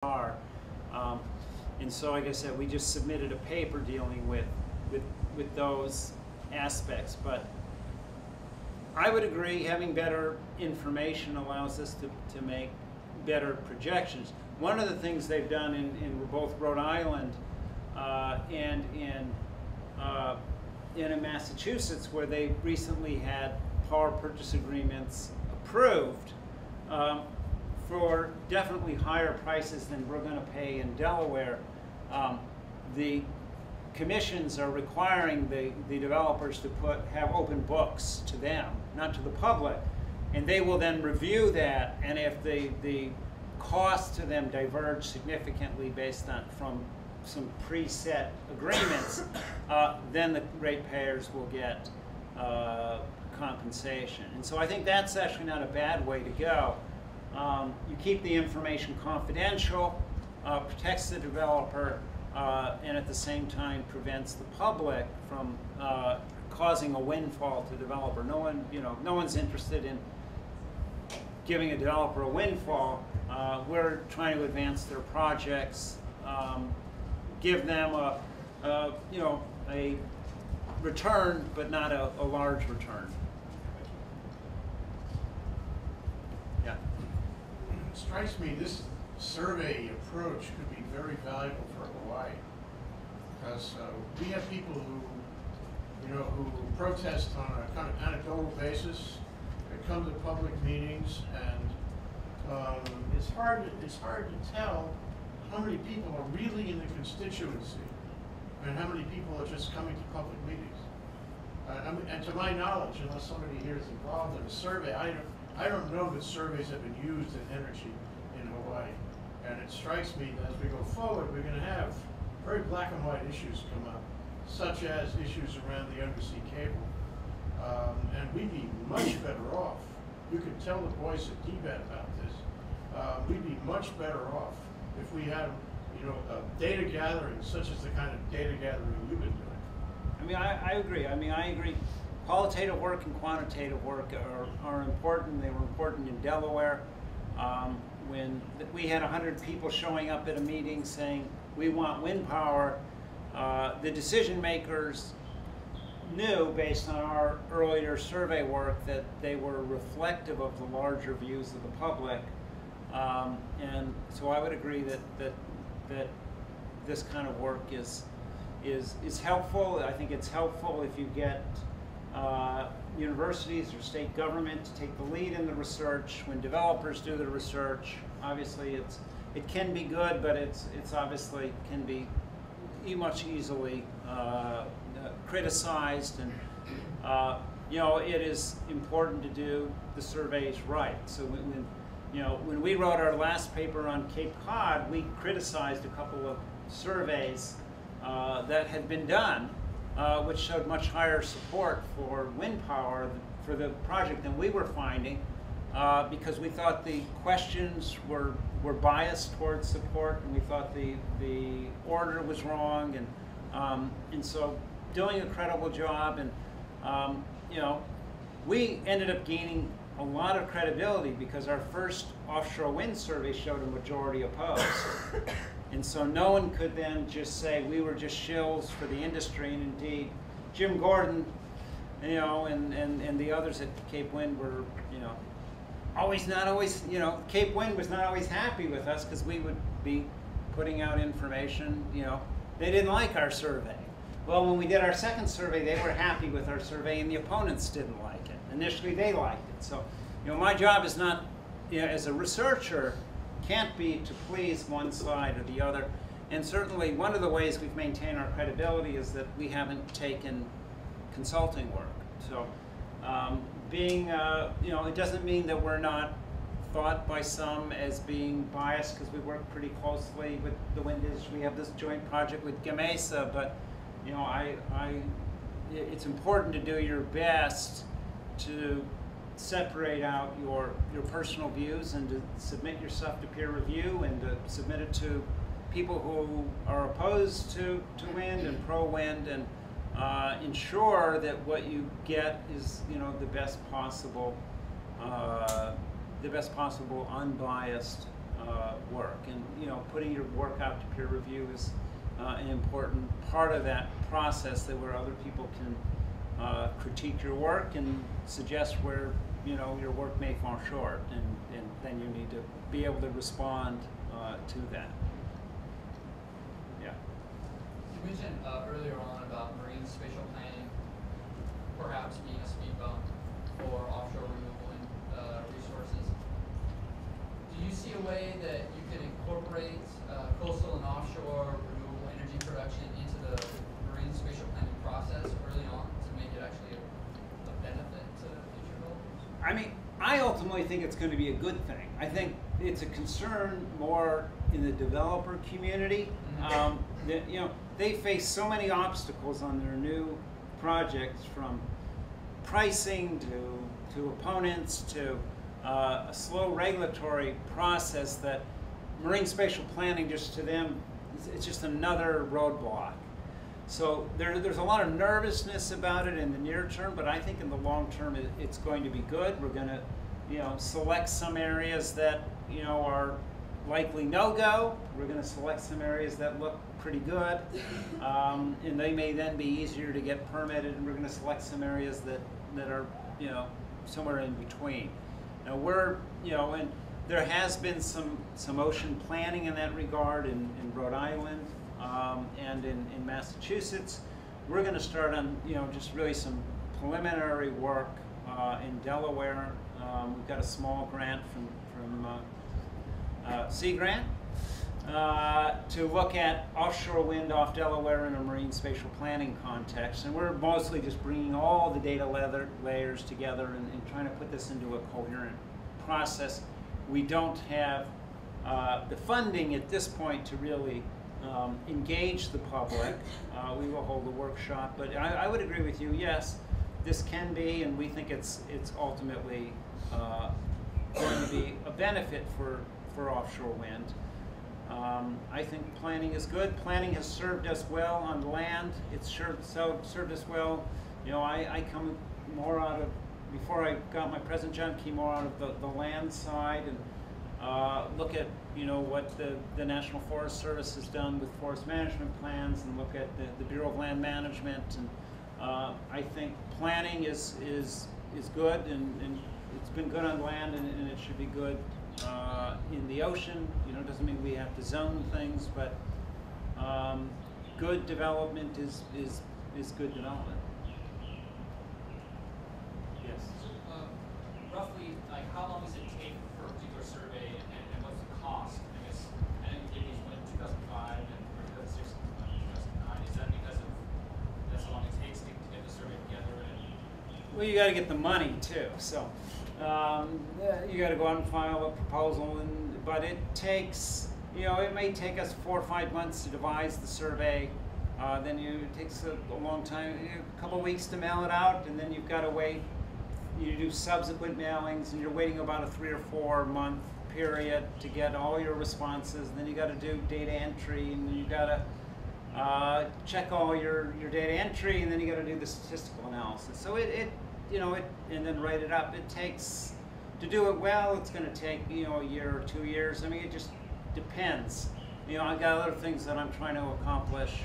are. Um, and so, like I said, we just submitted a paper dealing with those aspects. But I would agree, having better information allows us to make better projections. One of the things they've done in both Rhode Island and in Massachusetts, where they recently had power purchase agreements approved for definitely higher prices than we're going to pay in Delaware, the commissions are requiring the developers to have open books to them, not to the public, and they will then review that, and if the costs to them diverge significantly based on from some preset agreements, then the ratepayers will get compensation. And so I think that's actually not a bad way to go. You keep the information confidential, protects the developer, and at the same time prevents the public from causing a windfall to the developer. No one's interested in giving a developer a windfall. We're trying to advance their projects, give them a return, but not a large return. Yeah. It strikes me this survey approach could be very valuable for Hawaii, because we have people who protest on a kind of anecdotal basis. They come to public meetings, and it's hard to tell how many people are really in the constituency and how many people are just coming to public meetings. And to my knowledge, unless somebody here is involved in a survey, I don't know that surveys have been used in energy in Hawaii. And it strikes me that as we go forward, we're going to have very black and white issues come up, such as issues around the undersea cable. And we'd be much better off. You could tell the boys at DBET about this. We'd be much better off if we had, data gathering, such as the kind of data gathering you've been doing. I mean, I agree. I agree. Qualitative work and quantitative work are important. They were important in Delaware. When we had 100 people showing up at a meeting saying, we want wind power, the decision makers knew, based on our earlier survey work, that they were reflective of the larger views of the public. And so I would agree that this kind of work is helpful. I think it's helpful if you get universities or state government to take the lead in the research. When developers do the research, obviously it can be good, but it's obviously can be much easily criticized, and it is important to do the surveys right. So when we wrote our last paper on Cape Cod, we criticized a couple of surveys that had been done, which showed much higher support for wind power for the project than we were finding, because we thought the questions were biased towards support, and we thought the order was wrong, and so doing a credible job, and we ended up gaining a lot of credibility because our first offshore wind survey showed a majority opposed. And so no one could then just say we were just shills for the industry, and indeed Jim Gordon, and the others at Cape Wind were, Cape Wind was not always happy with us because we would be putting out information, they didn't like our survey. Well, when we did our second survey, they were happy with our survey and the opponents didn't like it. Initially they liked it. So, my job is not, as a researcher, can't be to please one side or the other. And certainly one of the ways we've maintained our credibility is that we haven't taken consulting work. So it doesn't mean that we're not thought by some as being biased, because we work pretty closely with the wind industry. We have this joint project with Gamesa, but it's important to do your best to separate out your personal views and to submit your stuff to peer review and to submit it to people who are opposed to wind and pro-wind, and ensure that what you get is the best possible unbiased work. And putting your work out to peer review is an important part of that process, that where other people can critique your work and suggest where your work may fall short, and then you need to be able to respond to that. Yeah. You mentioned earlier on about marine spatial planning perhaps being a speed bump for offshore renewable resources. Do you see a way that you could incorporate coastal and offshore renewable energy production into the marine spatial planning process early on to make it actually a benefit to future developers? I mean, I ultimately think it's going to be a good thing. I think it's a concern more in the developer community. That, they face so many obstacles on their new projects, from pricing to opponents to a slow regulatory process, that marine spatial planning, just to them, it's just another roadblock. So there's a lot of nervousness about it in the near term, but I think in the long term it's going to be good. We're going to select some areas that are likely no-go. We're going to select some areas that look pretty good, and they may then be easier to get permitted, and we're going to select some areas that are somewhere in between. Now and there has been some ocean planning in that regard in Rhode Island and in Massachusetts. We're going to start on just really some preliminary work in Delaware. We've got a small grant from Sea Grant to look at offshore wind off Delaware in a marine spatial planning context. And we're mostly just bringing all the data layers together and trying to put this into a coherent process. We don't have the funding at this point to really engage the public. We will hold a workshop, but I would agree with you, yes, this can be, and we think it's ultimately going to be a benefit for offshore wind. I think planning is good. Planning has served us well on land. It's served us well. I come more out of, before I got my present job, came more out of the land side, and look at what the National Forest Service has done with forest management plans, and look at the Bureau of Land Management. And I think planning is good, and it's been good on land, and it should be good in the ocean. Doesn't mean we have to zone things, but good development is good development. Yes. So, roughly, like, how long does it take for a particular survey, and what's the cost? I guess I know you gave these one in 2005 and 2006 and 2009. Is that because of that's how long it takes to get the survey together? Well, you got to get the money too. So you got to go out and file a proposal, but it takes, it may take us 4 or 5 months to devise the survey. Then it takes a long time, a couple of weeks to mail it out, and then you've got to wait. You do subsequent mailings, and you're waiting about a 3 or 4 month period to get all your responses. And then you got to do data entry, and then you got to check all your data entry, and then you got to do the statistical analysis. So and then write it up. It takes, to do it well, it's going to take a year or 2 years. I mean, it just depends. I've got other things that I'm trying to accomplish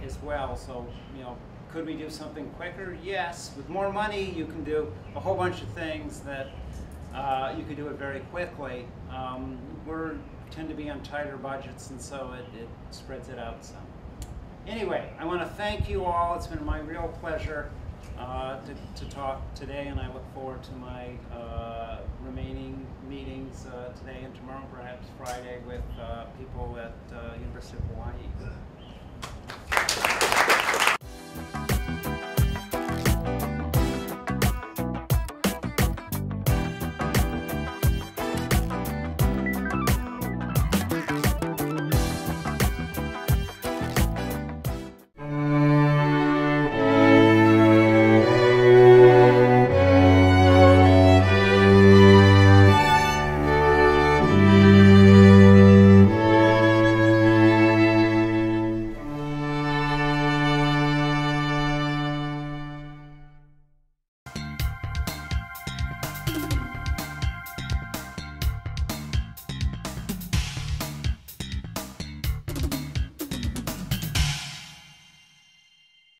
as well. So could we do something quicker? Yes. With more money, you can do a whole bunch of things that you could do it very quickly. We tend to be on tighter budgets, and so it spreads it out some. Anyway, I want to thank you all. It's been my real pleasure to talk today, and I look forward to my remaining meetings today and tomorrow, perhaps Friday, with people at University of Hawaii.